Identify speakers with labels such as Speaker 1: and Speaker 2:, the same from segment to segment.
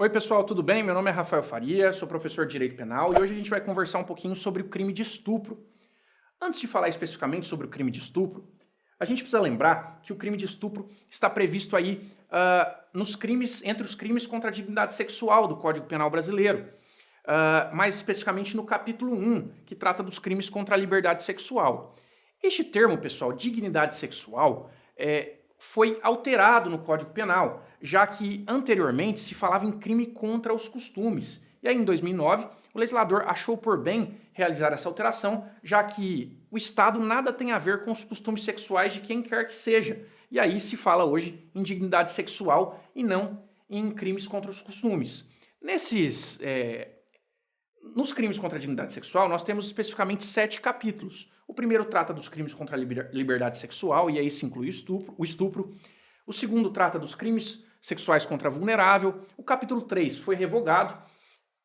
Speaker 1: Oi pessoal, tudo bem? Meu nome é Rafael Faria, sou professor de Direito Penal e hoje a gente vai conversar um pouquinho sobre o crime de estupro. Antes de falar especificamente sobre o crime de estupro, a gente precisa lembrar que o crime de estupro está previsto aí entre os crimes contra a dignidade sexual do Código Penal brasileiro, mais especificamente no capítulo 1, que trata dos crimes contra a liberdade sexual. Este termo, pessoal, dignidade sexual, foi alterado no Código Penal, já que anteriormente se falava em crime contra os costumes. E aí, em 2009, o legislador achou por bem realizar essa alteração, já que o Estado nada tem a ver com os costumes sexuais de quem quer que seja. E aí se fala hoje em dignidade sexual e não em crimes contra os costumes. Nos crimes contra a dignidade sexual, nós temos especificamente 7 capítulos. O primeiro trata dos crimes contra a liberdade sexual, e aí se inclui o estupro. O segundo trata dos crimes sexuais contra a vulnerável. O capítulo 3 foi revogado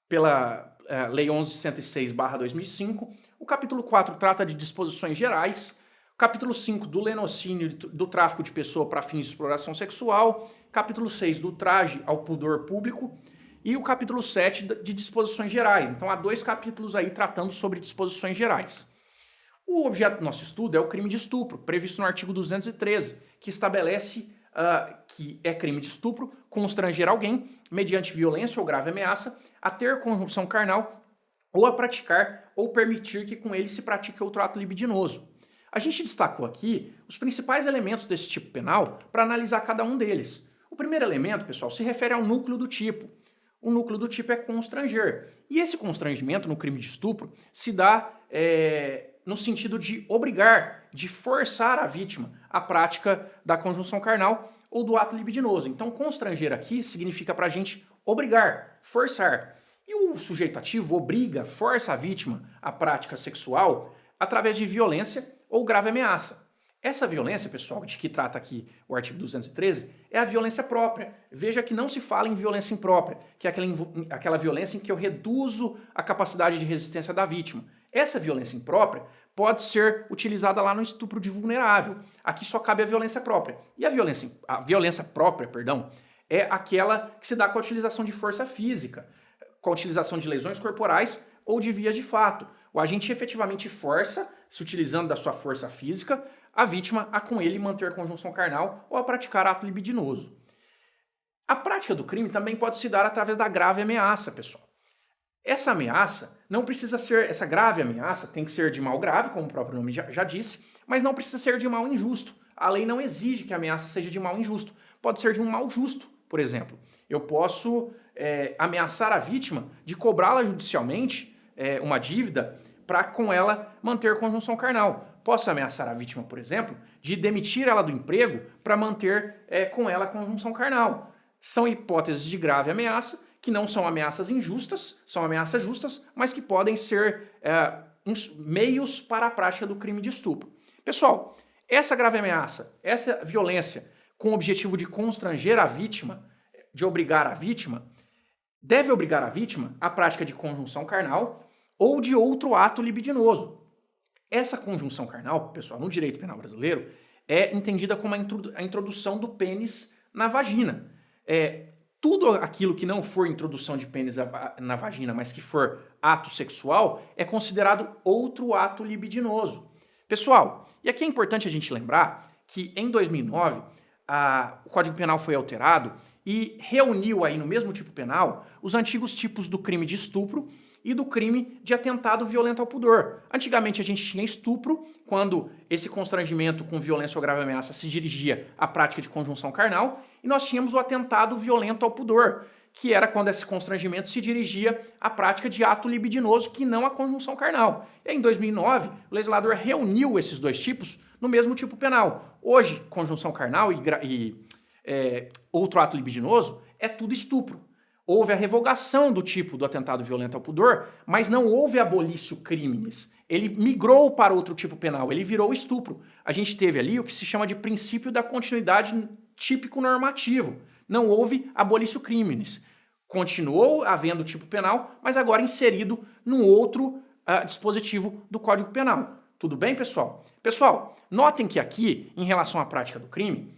Speaker 1: pela Lei 11.106/2005. O capítulo 4 trata de disposições gerais. O capítulo 5 do lenocínio, do tráfico de pessoa para fins de exploração sexual. Capítulo 6 do traje ao pudor público. E o capítulo 7 de disposições gerais. Então há 2 capítulos aí tratando sobre disposições gerais. O objeto do nosso estudo é o crime de estupro, previsto no artigo 213, que estabelece que é crime de estupro constranger alguém, mediante violência ou grave ameaça, a ter conjunção carnal ou a praticar ou permitir que com ele se pratique outro ato libidinoso. A gente destacou aqui os principais elementos desse tipo penal para analisar cada um deles. O primeiro elemento, pessoal, se refere ao núcleo do tipo. O núcleo do tipo é constranger. E esse constrangimento no crime de estupro se dá no sentido de obrigar, de forçar a vítima à prática da conjunção carnal ou do ato libidinoso. Então, constranger aqui significa pra gente obrigar, forçar. E o sujeito ativo obriga, força a vítima à prática sexual através de violência ou grave ameaça. Essa violência, pessoal, de que trata aqui o artigo 213, é a violência própria. Veja que não se fala em violência imprópria, que é aquela violência em que eu reduzo a capacidade de resistência da vítima. Essa violência imprópria pode ser utilizada lá no estupro de vulnerável. Aqui só cabe a violência própria. E a violência própria, é aquela que se dá com a utilização de força física, com a utilização de lesões corporais ou de vias de fato. O agente efetivamente força, se utilizando da sua força física, a vítima a com ele manter conjunção carnal ou a praticar ato libidinoso. A prática do crime também pode se dar através da grave ameaça, pessoal. Essa ameaça não precisa ser, essa grave ameaça tem que ser de mal grave, como o próprio nome já disse, mas não precisa ser de mal injusto. A lei não exige que a ameaça seja de mal injusto. Pode ser de um mal justo, por exemplo. Eu posso ameaçar a vítima de cobrá-la judicialmente uma dívida para com ela manter conjunção carnal. Posso ameaçar a vítima, por exemplo, de demitir ela do emprego para manter com ela conjunção carnal. São hipóteses de grave ameaça que não são ameaças injustas, são ameaças justas, mas que podem ser meios para a prática do crime de estupro. Pessoal, essa grave ameaça, essa violência com o objetivo de constranger a vítima, de obrigar a vítima, deve obrigar a vítima à prática de conjunção carnal ou de outro ato libidinoso. Essa conjunção carnal, pessoal, no direito penal brasileiro, é entendida como a introdução do pênis na vagina. Tudo aquilo que não for introdução de pênis na vagina, mas que for ato sexual, é considerado outro ato libidinoso. Pessoal, e aqui é importante a gente lembrar que em 2009 o Código Penal foi alterado e reuniu aí no mesmo tipo penal os antigos tipos do crime de estupro e do crime de atentado violento ao pudor. Antigamente a gente tinha estupro, quando esse constrangimento com violência ou grave ameaça se dirigia à prática de conjunção carnal, e nós tínhamos o atentado violento ao pudor, que era quando esse constrangimento se dirigia à prática de ato libidinoso, que não à conjunção carnal. E aí, em 2009, o legislador reuniu esses 2 tipos no mesmo tipo penal. Hoje, conjunção carnal e outro ato libidinoso é tudo estupro. Houve a revogação do tipo do atentado violento ao pudor, mas não houve abolício crimes. Ele migrou para outro tipo penal, ele virou estupro. A gente teve ali o que se chama de princípio da continuidade típico normativo. Não houve abolício crimes. Continuou havendo tipo penal, mas agora inserido num outro dispositivo do Código Penal. Tudo bem, pessoal? Pessoal, notem que aqui, em relação à prática do crime,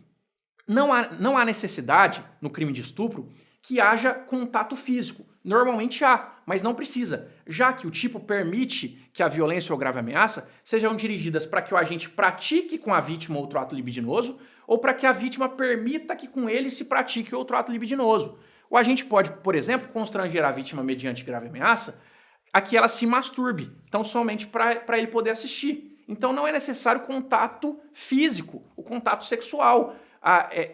Speaker 1: não há necessidade, no crime de estupro, que haja contato físico. Normalmente há, mas não precisa, já que o tipo permite que a violência ou grave ameaça sejam dirigidas para que o agente pratique com a vítima outro ato libidinoso ou para que a vítima permita que com ele se pratique outro ato libidinoso. O agente pode, por exemplo, constranger a vítima mediante grave ameaça a que ela se masturbe, então somente para ele poder assistir. Então não é necessário contato físico, o contato sexual.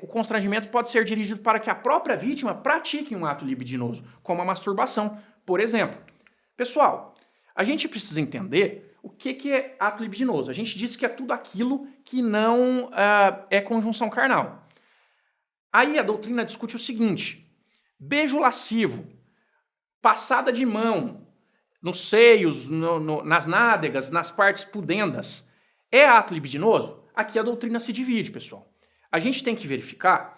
Speaker 1: O constrangimento pode ser dirigido para que a própria vítima pratique um ato libidinoso, como a masturbação, por exemplo. Pessoal, a gente precisa entender o que é ato libidinoso. A gente disse que é tudo aquilo que não é conjunção carnal. Aí a doutrina discute o seguinte: beijo lascivo, passada de mão nos seios, nas nádegas, nas partes pudendas, é ato libidinoso? Aqui a doutrina se divide, pessoal. A gente tem que verificar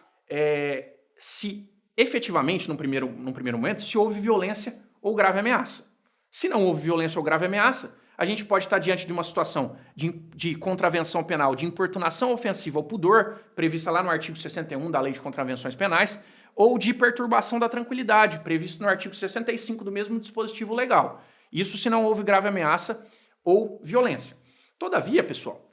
Speaker 1: se efetivamente, num primeiro momento, se houve violência ou grave ameaça. Se não houve violência ou grave ameaça, a gente pode estar diante de uma situação de contravenção penal de importunação ofensiva ao pudor, prevista lá no artigo 61 da Lei de Contravenções Penais, ou de perturbação da tranquilidade, previsto no artigo 65 do mesmo dispositivo legal. Isso se não houve grave ameaça ou violência. Todavia, pessoal,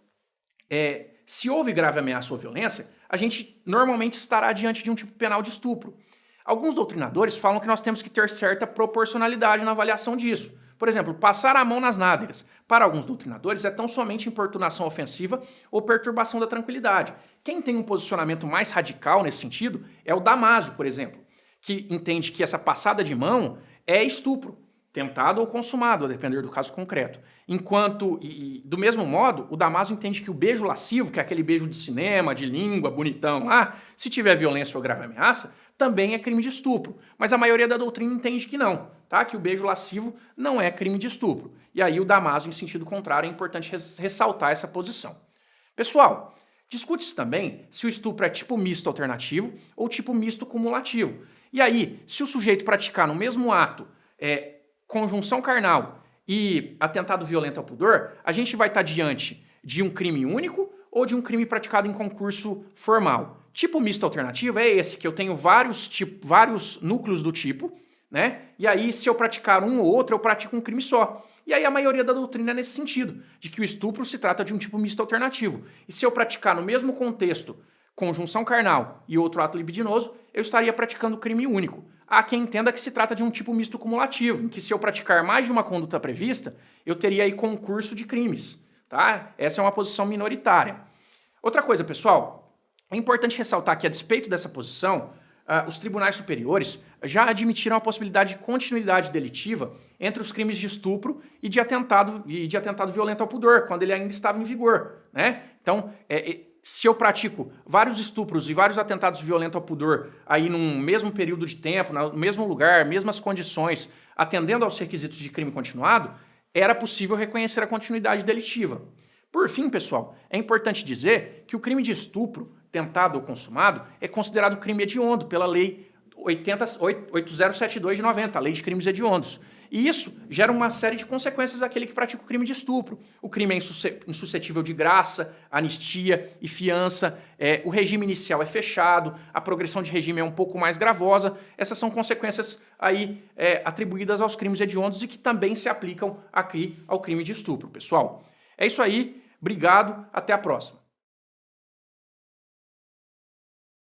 Speaker 1: se houve grave ameaça ou violência, a gente normalmente estará diante de um tipo penal de estupro. Alguns doutrinadores falam que nós temos que ter certa proporcionalidade na avaliação disso. Por exemplo, passar a mão nas nádegas. Para alguns doutrinadores, é tão somente importunação ofensiva ou perturbação da tranquilidade. Quem tem um posicionamento mais radical nesse sentido é o Damasio, por exemplo, que entende que essa passada de mão é estupro, tentado ou consumado, a depender do caso concreto. Enquanto, do mesmo modo, o Damasio entende que o beijo lascivo, que é aquele beijo de cinema, de língua, bonitão lá, se tiver violência ou grave ameaça, também é crime de estupro. Mas a maioria da doutrina entende que não, tá? Que o beijo lascivo não é crime de estupro. E aí o Damasio, em sentido contrário, é importante ressaltar essa posição. Pessoal, discute-se também se o estupro é tipo misto alternativo ou tipo misto cumulativo. E aí, se o sujeito praticar no mesmo ato conjunção carnal e atentado violento ao pudor, a gente vai estar diante de um crime único ou de um crime praticado em concurso formal. Tipo misto alternativo é esse, que eu tenho vários núcleos do tipo, né? E aí, se eu praticar um ou outro, eu pratico um crime só. E aí a maioria da doutrina é nesse sentido, de que o estupro se trata de um tipo misto alternativo. E se eu praticar no mesmo contexto conjunção carnal e outro ato libidinoso, eu estaria praticando crime único. Há quem entenda que se trata de um tipo misto cumulativo, em que se eu praticar mais de uma conduta prevista, eu teria aí concurso de crimes, tá? Essa é uma posição minoritária. Outra coisa, pessoal, é importante ressaltar que, a despeito dessa posição, os tribunais superiores já admitiram a possibilidade de continuidade delitiva entre os crimes de estupro e de atentado violento ao pudor, quando ele ainda estava em vigor, né? Então, se eu pratico vários estupros e vários atentados violentos ao pudor aí num mesmo período de tempo, no mesmo lugar, mesmas condições, atendendo aos requisitos de crime continuado, era possível reconhecer a continuidade delitiva. Por fim, pessoal, é importante dizer que o crime de estupro, tentado ou consumado, é considerado crime hediondo pela Lei 8072 de 90, a Lei de Crimes Hediondos. E isso gera uma série de consequências àquele que pratica o crime de estupro. O crime é insuscetível de graça, anistia e fiança, o regime inicial é fechado, a progressão de regime é um pouco mais gravosa. Essas são consequências aí atribuídas aos crimes hediondos e que também se aplicam aqui ao crime de estupro, pessoal. É isso aí, obrigado, até a próxima.